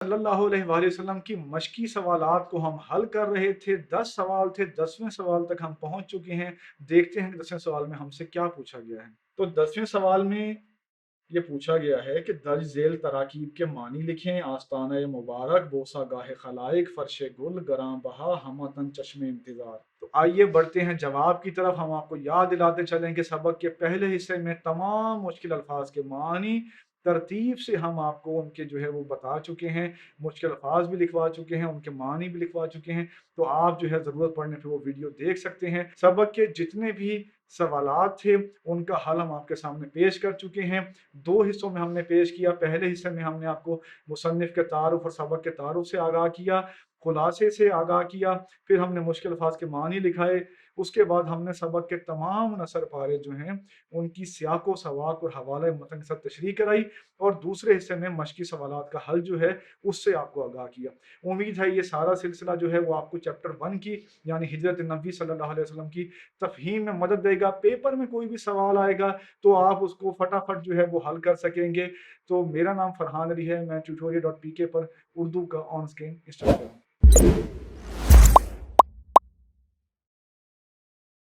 सल्लल्लाहु अलैहि वसल्लम की मशकी सवालात को हम हल कर रहे थे। 10 सवाल थे, 10वें सवाल तक हम पहुंच चुके हैं। देखते हैं कि 10वें सवाल में हमसे क्या पूछा गया है। तो 10वें सवाल में ये पूछा गया है कि दर्ज झेल तराकीब के मानी लिखें। आस्ताना मुबारक, बोसा गाहे खलाइक, फर्श गुल, गरां बहा, हमतन चश्मे इंतजार। तो आइए बढ़ते हैं जवाब की तरफ। हम आपको याद दिलाते चलें कि सबक के पहले हिस्से में तमाम मुश्किल अल्फाज के मानी तरतीब से हम आपको उनके जो है वो बता चुके हैं। मुश्किल अल्फाज भी लिखवा चुके हैं, उनके मानी भी लिखवा चुके हैं। तो आप जो है ज़रूरत पड़ने पे वो वीडियो देख सकते हैं। सबक के जितने भी सवालात थे उनका हल हम आपके सामने पेश कर चुके हैं। 2 हिस्सों में हमने पेश किया। पहले हिस्से में हमने आपको मुसन्निफ़ के तारुफ़ और सबक के तारुफ़ से आगाह किया, खुलासे से आगाह किया, फिर हमने मुश्किल अल्फाज के मानी लिखाए। उसके बाद हमने सबक के तमाम नसर पारे जो हैं उनकी सियाक व सवाक और हवाले मतन के साथ तशरीह कराई, और दूसरे हिस्से में मशकी सवालात का हल जो है उससे आपको आगाह किया। उम्मीद है ये सारा सिलसिला जो है वो आपको चैप्टर 1 की यानी हिजरत नबी सल्लल्लाहु अलैहि वसल्लम की तफ़हीम में मदद देगा। पेपर में कोई भी सवाल आएगा तो आप उसको फटाफट जो है वो हल कर सकेंगे। तो मेरा नाम फरहान अली है, मैं ट्यूटोरियल.pk पर उर्दू का ऑन स्क्रीन इंस्ट्रक्टर हूँ।